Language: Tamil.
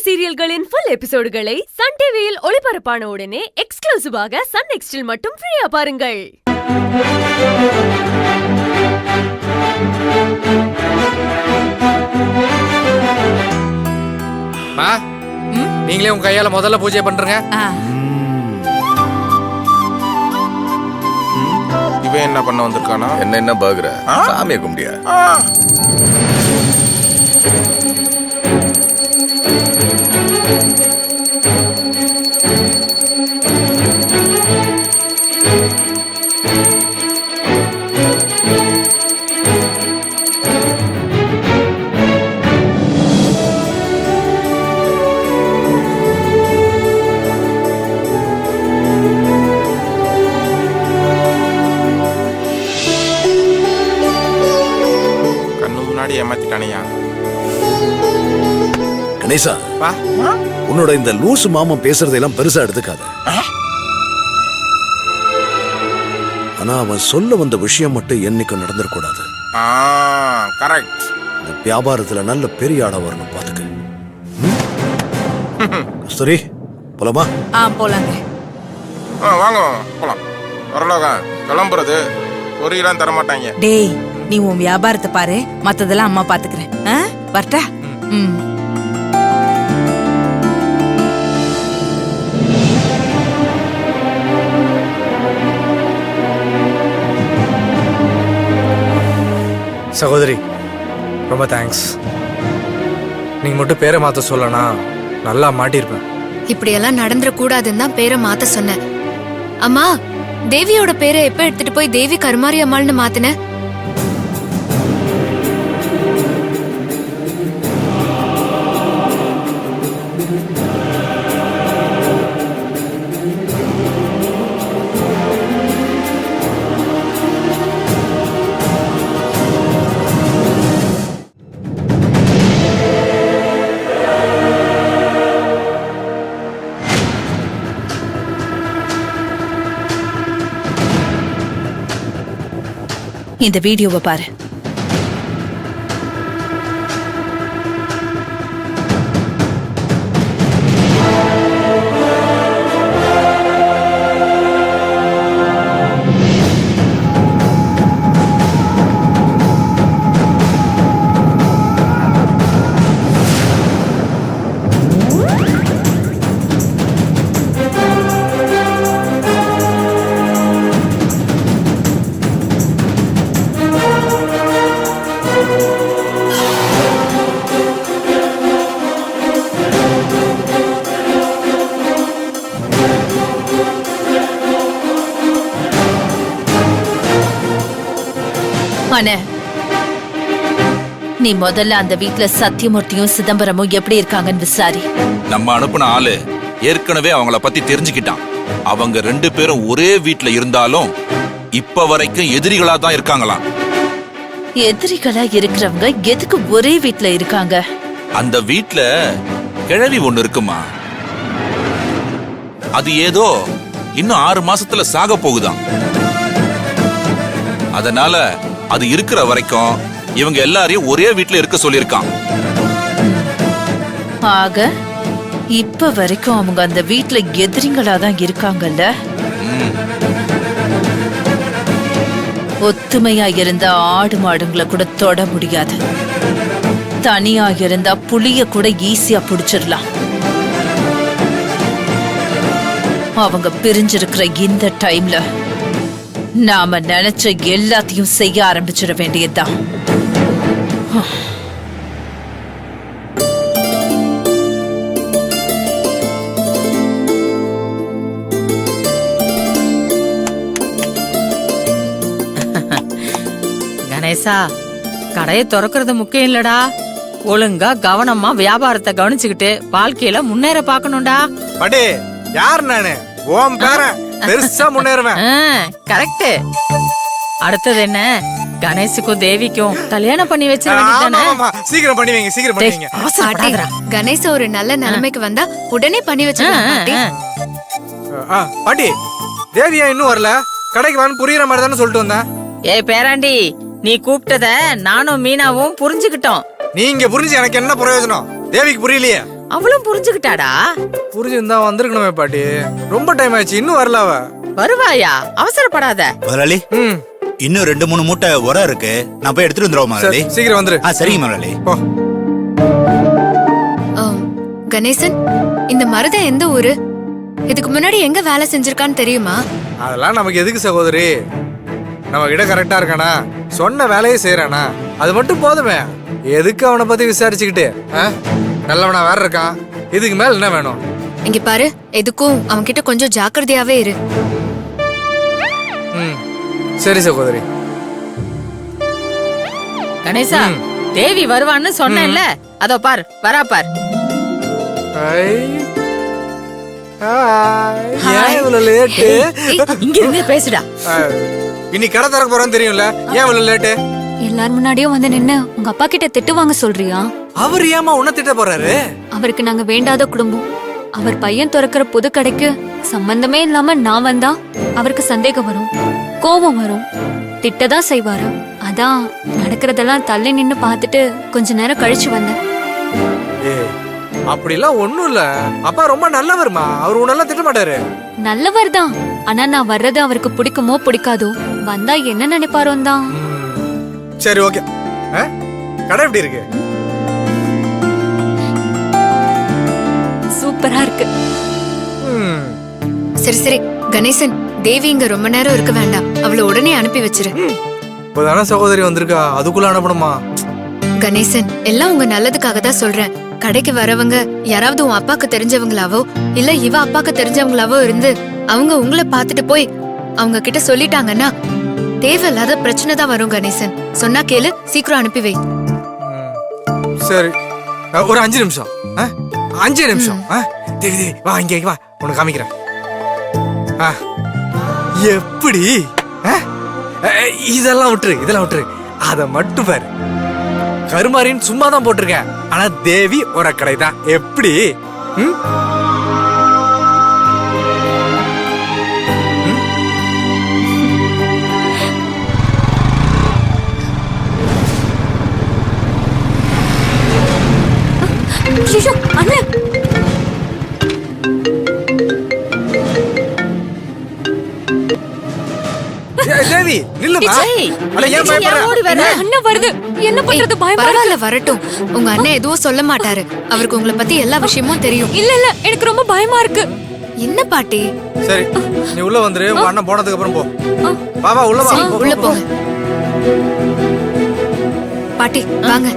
சீரியல்களின் ஃபுல் எபிசோடுகளை சன் டிவியில் ஒளிபரப்பான உடனே எக்ஸ்க்ளூசிவாக சன் நெக்ஸ்டில் மட்டும் ஃப்ரீயா பாருங்கள். நீங்களே உங்க கையால முதல்ல பூஜை பண்றீங்க. இவன் என்ன பண்ண வந்திருக்கானா? என்ன பாக்குற? சாமியை கும்பிடியா? ஏமாத்திட்டானையா கணேசா? உன்னோட இந்த லூசு மாமன் பேசுறதெல்லாம் பெருசா எடுத்துக்காத. ஆனா அவன் சொல்ல வந்த விஷயம் மட்டும் என்னைக்கும் நடந்துடக்கூடாது. கரெக்ட். இந்த வியாபாரத்துல நல்ல பெரிய ஆளா வரணும் பாத்துக்க. கஸ்தூரி போலாமா? போலாங்க. வாங்க போலாம். வரலோகம் கிளம்புறது பொரியெல்லாம் தர மாட்டாங்க. டேய், நீ உன் வியாபாரத்தை பாரு, மத்ததெல்லாம் அம்மா பாத்துக்கிறேன். வரட்டா? சகோதரி, ரொம்ப தேங்க்ஸ். நீங்க மட்டும் பேரை மாத்த சொல்லனா நல்லா மாட்டிருப்பேன். இப்படியெல்லாம் நடந்துடக்கூடாதுன்னு தான் பேரை மாத்த சொன்னேன். அம்மா, தேவியோட பேரை எப்ப எடுத்துட்டு போய் தேவி கருமாரி அம்மாள்னு மாத்தின? இந்த வீடியோவை பாரு. நீ முதல்ல அந்த வீட்ல சத்தியமூர்த்தியும் சிதம்பரமும் எப்படி இருக்காங்கன்னு விசாரி. நம்ம அனுப்புன ஆளு ஏற்கனவே அவங்கள பத்தி தெரிஞ்சுக்கிட்டான். அவங்க 2 பேரும் ஒரே வீட்ல இருந்தாலும் இப்ப வரைக்கும் எதிரிகளா தான் இருக்காங்களாம். எதிரிகளா இருக்கிறவங்க எதுக்கு ஒரே வீட்ல இருக்காங்க? அந்த வீட்ல கிழவி ஒண்ணு இருக்குமா, அது ஏதோ இன்னும் 6 மாசத்துல சாக போகுதாம். அதனால அது இருக்கிற வரைக்கும் இவங்க எல்லாரையும் ஒரே வீட்ல இருக்க சொல்லிருக்கான். ஆக இப்ப வரைக்கும் அவங்க அந்த வீட்ல எதிரிங்களா தான் இருக்காங்கல்ல. ஒத்துமையா இருந்த ஆடு மாடுங்களை கூட தொட முடியாது. தனியா இருந்தா புலிய கூட ஈஸியா புடிச்சிடலாம். அவங்க பிரிஞ்சிருக்கிற இந்த டைம்ல நாம நினைச்ச எல்லாத்தையும் செய்ய ஆரம்பிச்சிட வேண்டியதுதான். கணேசா, கடையை திறக்கிறது முக்கியம் இல்லடா, ஒழுங்கா கவனமா வியாபாரத்தை கவனிச்சுக்கிட்டு வாழ்க்கையில முன்னேற பாக்கணும்டா. படி, யார் நானு? ஓம் பேரன், பெருசா முன்னேறுவேன். கரெக்ட். அடுத்தது என்ன? கணேசுக்கும் தேவிக்கும் கல்யாணம் பண்ணி வச்சிட வேண்டியதானே? சீக்கிரம் பண்ணி வைங்க, சீக்கிரம் பண்ணி வைங்க. கணேச ஒரு நல்ல நிலைமைக்கு வந்தா உடனே பண்ணி வச்சிடலாம். பாட்டி, தேவியா இன்னும் வரல? கடைக்கு வான்னு புரியுற மாதிரி தானே சொல்லிட்டு வந்தேன். ஏய் பேராண்டி, நீ கூப்பிட்டத நானும் மீனாவும் புரிஞ்சுக்கிட்டோம். நீங்க புரிஞ்சு எனக்கு என்ன பிரயோஜனம்? தேவிக்கு புரியலையே. அவளும் புரிஞ்சுக்கிட்டாடா. புரிஞ்சிருந்தா வந்திருக்கணுமே பாட்டி. ரொம்ப டைம் ஆயிடுச்சு, இன்னும் வரல அவ. வருவாயா? அவசரப்படாத. முதலாளி ம் இன்னும் 2-3 மூட்டை உரம் இருக்கு, நான் போய் எடுத்துட்டு வந்துடுவோம் முதலாளி. சரி, சீக்கிரம் வந்துரு. சரிங்க முதலாளி. போ. கணேசன், இந்த மருதன் எந்த ஊரு? இதுக்கு முன்னாடி எங்க வேலை செஞ்சிருக்கான்னு தெரியுமா? அதெல்லாம் நமக்கு எதுக்கு சகோதரி? நம்ம கிட்ட கரெக்டா இருக்கானா, சொன்ன வேலையை செய்யறானா, அது மட்டும் போதுமே. எதுக்கு அவனை பத்தி விசாரிச்சுக்கிட்டு? நல்லவனா வேற இருக்கான், இதுக்கு மேல என்ன வேணும்? இங்க பாரு, எதுக்கும் அவன் கிட்ட கொஞ்சம் ஜாக்கிரதையாவே இரு. ம் சரி சகோதரி. கணேசா, தேவி வருவான்னு சொன்னேன்ல, அதோ பார், வரா பார். ஏன் இவ்வளவு லேட்டு? இங்க இருந்து பேசுடா. இன்னைக்கு கடை திறக்க போறான்னு தெரியும்ல, ஏன் இவ்வளவு லேட்டு? எல்லார் முன்னாடியும் வந்து நின்னு உங்க அப்பா கிட்ட திட்டு வாங்க சொல்றியா? அவர் ஏமா உன்ன திட்ட போறாரு? அவருக்கு நாங்க வேண்டாத குடும்பம். அவர் பையன் திறக்கிற புது கடைக்கு சம்பந்தமே இல்லாம நான் வந்தா அவருக்கு சந்தேகம் வரும், கோபம் வரும், திட்டதான் செய்வாரு. அதான் நடக்கிறதெல்லாம் தள்ளி நின்னு பார்த்துட்டு கொஞ்ச நேரம் கழிச்சு வந்தேன். அப்படிலாம் ஒண்ணும் இல்ல, அப்பா ரொம்ப நல்லவர்மா, அவர் உன்னெல்லாம் திட்ட மாட்டாரு. நல்லவர் தான், ஆனா நான் வர்றது அவருக்கு பிடிக்குமோ பிடிக்காதோ, வந்தா என்ன நினைப்பாரோ தான். சரி ஓகே. கடை எப்படி இருக்கு? சூப்பரா இருக்கு. சரி சரி கணேசன், தேவி இங்க ரொம்ப நேரம் இருக்க வேண்டாம், அவளை உடனே அனுப்பி வச்சிரு. இப்பதானே சகோதரி வந்திருக்கா, அதுக்குள்ள அனுப்பணுமா? கணேசன், எல்லாம் உங்க நல்லதுக்காக தான் சொல்றேன். கடைக்கு வரவங்க யாராவது உன் அப்பாக்கு தெரிஞ்சவங்களாவோ இல்ல இவ அப்பாக்கு தெரிஞ்சவங்களாவோ இருந்து அவங்க உங்களை பார்த்துட்டு போய் அவங்க கிட்ட சொல்லிட்டாங்கன்னா தேவையில்லாத பிரச்சனை தான் வரும். கணேசன், சொன்னா கேளு, சீக்கிரம் அனுப்பி வை. சரி, ஒரு 5 நிமிஷம். 5 நிமிஷம். தேவி வா, இங்க வா, உனக்கு காமிக்கிறேன். எப்படி? இதெல்லாம் விட்டுரு, அத மட்டும் பாரு. கருமாரின்னு சும்மா தான் போட்டிருக்கேன், ஆனா தேவி ஒரு கடை தான். எப்படி? அண்ணன் தேவி நில்லுமா. அட ஏன் பயப்படுற? ஓடி வர. அண்ணன் வருது, என்ன பண்றது? பயமா பரவாயில்ல, வரட்டும். உங்க அண்ணன் எதுவும் சொல்ல மாட்டாரு, அவருக்கு உங்களை பத்தி எல்லா விஷயமும் தெரியும். இல்ல இல்ல, எனக்கு ரொம்ப பயமா இருக்கு. என்ன பாட்டி? சரி, நீ உள்ள வந்துரு, உன் அண்ணன் போனதுக்கு அப்புறம் போ. வா உள்ள வா. உள்ள போங்க. பாட்டி வாங்க.